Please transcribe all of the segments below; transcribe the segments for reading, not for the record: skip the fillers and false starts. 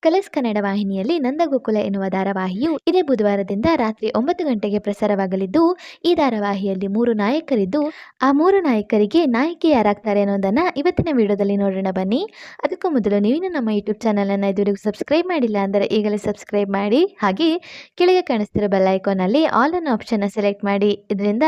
Colours Kannada ವಾಹಿನಿಯಲ್ಲಿ ನಂದಗೋಕುಲ ಎನ್ನುವ ಧಾರಾವಾಹಿಯು ಇದೇ ಬುಧವಾರದಿಂದ ರಾತ್ರಿ 9 ಗಂಟೆಗೆ ಪ್ರಸಾರವಾಗಲಿದ್ದು, ಈ ಧಾರಾವಾಹಿಯಲ್ಲಿ 3 ನಾಯಕರಿದ್ದು, ಆ 3 ನಾಯಕರಿಗೆ ನಾಯಕಿ ಯಾರಾಗ್ತಾರೆ ಅನ್ನೋದನ್ನ ಇವತ್ತಿನ ವಿಡಿಯೋದಲ್ಲಿ ನೋಡೋಣ ಬನ್ನಿ. ಅದಕ್ಕೂ ಮೊದಲು ನೀವು ನಮ್ಮ ಯೂಟ್ಯೂಬ್ ಚಾನಲ್ ಅನ್ನ ಇದುವರೆಗೂ ಸಬ್ಸ್ಕ್ರೈಬ್ ಮಾಡಿಲ್ಲ ಅಂದರೆ ಈಗಲೇ ಸಬ್ಸ್ಕ್ರೈಬ್ ಮಾಡಿ. ಹಾಗೆ ಕೆಳಗೆ ಕಾಣಿಸ್ತಿರೋ ಬೆಲ್ ಐಕಾನ್ ಅಲ್ಲಿ ಆಲ್ ಅನ್ನೋ ಆಪ್ಷನ್ ಸೆಲೆಕ್ಟ್ ಮಾಡಿ. ಇದರಿಂದ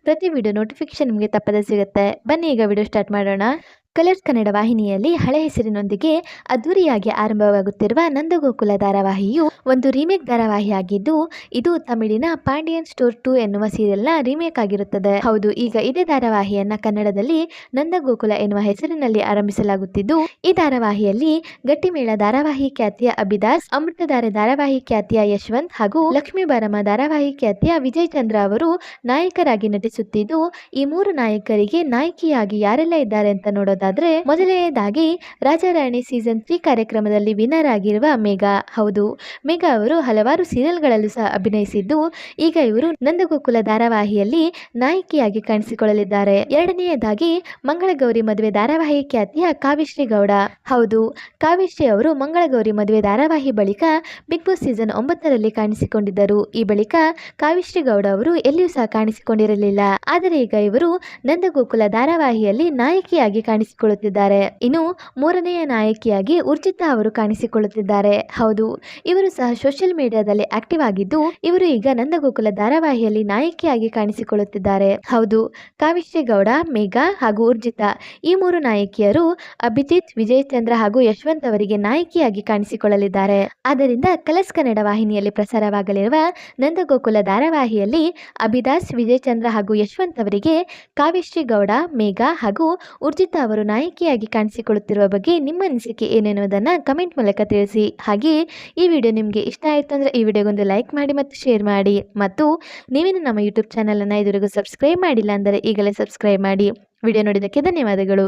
ಪ್ರತಿ ವಿಡಿಯೋ ನೋಟಿಫಿಕೇಶನ್ ನಿಮಗೆ ತಪ್ಪದೇ ಸಿಗುತ್ತೆ. ಬನ್ನಿ ಈಗ ವಿಡಿಯೋ ಸ್ಟಾರ್ಟ್ ಮಾಡೋಣ. ಕಲರ್ಸ್ ಕನ್ನಡ ವಾಹಿನಿಯಲ್ಲಿ ಹಳೆ ಹೆಸರಿನೊಂದಿಗೆ ಅದ್ದೂರಿಯಾಗಿ ಆರಂಭವಾಗುತ್ತಿರುವ ನಂದಗೋಕುಲ ಧಾರಾವಾಹಿಯು ಒಂದು ರೀಮೇಕ್ ಧಾರಾವಾಹಿಯಾಗಿದ್ದು, ಇದು ತಮಿಳಿನ ಪಾಂಡಿಯನ್ ಸ್ಟೋರ್ 2 ಎನ್ನುವ ಸೀರಿಯಲ್ನ ರೀಮೇಕ್ ಆಗಿರುತ್ತದೆ. ಹೌದು, ಈಗ ಇದೇ ಧಾರಾವಾಹಿಯನ್ನ ಕನ್ನಡದಲ್ಲಿ ನಂದಗೋಕುಲ ಎನ್ನುವ ಹೆಸರಿನಲ್ಲಿ ಆರಂಭಿಸಲಾಗುತ್ತಿದ್ದು, ಈ ಧಾರಾವಾಹಿಯಲ್ಲಿ ಗಟ್ಟಿಮೇಳ ಧಾರಾವಾಹಿ ಖ್ಯಾತಿಯ ಅಭಿದಾಸ್, ಅಮೃತಧಾರೆ ಧಾರಾವಾಹಿ ಖ್ಯಾತಿಯ ಯಶವಂತ್ ಹಾಗೂ ಲಕ್ಷ್ಮೀ ಬಾರಮ್ಮ ಧಾರಾವಾಹಿ ಖ್ಯಾತಿಯ ವಿಜಯ್ ಚಂದ್ರ ಅವರು ನಾಯಕರಾಗಿ ನಟಿಸುತ್ತಿದ್ದು, ಈ 3 ನಾಯಕರಿಗೆ ನಾಯಕಿಯಾಗಿ ಯಾರೆಲ್ಲ ಇದ್ದಾರೆ ಅಂತ ನೋಡೋದಾದ್ರೆ, ಮೊದಲನೆಯದಾಗಿ ರಾಜಾರಾಣಿ ಸೀಸನ್ 3 ಕಾರ್ಯಕ್ರಮದಲ್ಲಿ ವಿನ್ನರ್ ಆಗಿರುವ ಮೇಘಾ. ಹೌದು, ಮೇಘಾ ಅವರು ಹಲವಾರು ಸೀರಿಯಲ್ಗಳಲ್ಲೂ ಸಹ ಅಭಿನಯಿಸಿದ್ದು, ಈಗ ಇವರು ನಂದಗೋಕುಲ ಧಾರಾವಾಹಿಯಲ್ಲಿ ನಾಯಕಿಯಾಗಿ ಕಾಣಿಸಿಕೊಳ್ಳಲಿದ್ದಾರೆ. ಎರಡನೆಯದಾಗಿ ಮಂಗಳಗೌರಿ ಮದುವೆ ಧಾರಾವಾಹಿ ಖ್ಯಾತಿಯ ಕಾವ್ಯಶ್ರೀ ಗೌಡ. ಹೌದು, ಕಾವ್ಯಶ್ರೀ ಅವರು ಮಂಗಳಗೌರಿ ಮದುವೆ ಧಾರಾವಾಹಿ ಬಳಿಕ ಬಿಗ್ ಬಾಸ್ ಸೀಸನ್ 9ರಲ್ಲಿ ಕಾಣಿಸಿಕೊಂಡಿದ್ದರು. ಈ ಬಳಿಕ ಕಾವ್ಯಶ್ರೀ ಗೌಡ ಅವರು ಎಲ್ಲಿಯೂ ಸಹ ಕಾಣಿಸಿಕೊಂಡಿರಲಿಲ್ಲ. ಆದರೆ ಈಗ ಇವರು ನಂದಗೋಕುಲ ಧಾರಾವಾಹಿಯಲ್ಲಿ ನಾಯಕಿಯಾಗಿ ಕಾಣಿಸಿಕೊಳ್ಳುತ್ತಿದ್ದಾರೆ. ಇನ್ನು ಮೂರನೆಯ ನಾಯಕಿಯಾಗಿ ಉರ್ಜಿತಾ ಅವರು ಕಾಣಿಸಿಕೊಳ್ಳುತ್ತಿದ್ದಾರೆ. ಹೌದು, ಇವರು ಸಹ ಸೋಷಿಯಲ್ ಮೀಡಿಯಾದಲ್ಲಿ ಆಕ್ಟಿವ್ ಆಗಿದ್ದು, ಇವರು ಈಗ ನಂದಗೋಕುಲ ಧಾರಾವಾಹಿಯಲ್ಲಿ ನಾಯಕಿಯಾಗಿ ಕಾಣಿಸಿಕೊಳ್ಳುತ್ತಿದ್ದಾರೆ. ಹೌದು, ಕಾವ್ಯಶ್ರೀ ಗೌಡ, ಮೇಘಾ ಹಾಗೂ ಉರ್ಜಿತಾ ಈ 3 ನಾಯಕಿಯರು ಅಭಿಜಿತ್, ವಿಜಯ್ ಚಂದ್ರ ಹಾಗೂ ಯಶವಂತ್ ಅವರಿಗೆ ನಾಯಕಿಯಾಗಿ ಕಾಣಿಸಿಕೊಳ್ಳಲಿದ್ದಾರೆ. ಆದ್ದರಿಂದ ಕಲರ್ಸ್ ಕನ್ನಡ ವಾಹಿನಿಯಲ್ಲಿ ಪ್ರಸಾರವಾಗಲಿರುವ ನಂದಗೋಕುಲ ಧಾರಾವಾಹಿಯಲ್ಲಿ ಅಭಿದಾಸ್, ವಿಜಯ್ ಚಂದ್ರ ಹಾಗೂ ಯಶವಂತ್ ಅವರಿಗೆ ಕಾವ್ಯಶ್ರೀ ಗೌಡ, ಮೇಘಾ ಹಾಗೂ ಉರ್ಜಿತಾ ಅವರು ನಾಯಕಿಯಾಗಿ ಕಾಣಿಸಿಕೊಳ್ಳುತ್ತಿರುವ ಬಗ್ಗೆ ನಿಮ್ಮ ಅನಿಸಿಕೆ ಏನೆನ್ನುವುದನ್ನು ಕಮೆಂಟ್ ಮೂಲಕ ತಿಳಿಸಿ. ಹಾಗೆ ಈ ವಿಡಿಯೋ ನಿಮಗೆ ಇಷ್ಟ ಆಯಿತು ಅಂದರೆ ಈ ವಿಡಿಯೋಗೊಂದು ಲೈಕ್ ಮಾಡಿ ಮತ್ತು ಶೇರ್ ಮಾಡಿ. ಮತ್ತು ನೀವೇನು ನಮ್ಮ ಯೂಟ್ಯೂಬ್ ಚಾನಲನ್ನು ಇದುವರೆಗೂ ಸಬ್ಸ್ಕ್ರೈಬ್ ಮಾಡಿಲ್ಲ ಅಂದರೆ ಈಗಲೇ ಸಬ್ಸ್ಕ್ರೈಬ್ ಮಾಡಿ. ವಿಡಿಯೋ ನೋಡಿದ್ದಕ್ಕೆ ಧನ್ಯವಾದಗಳು.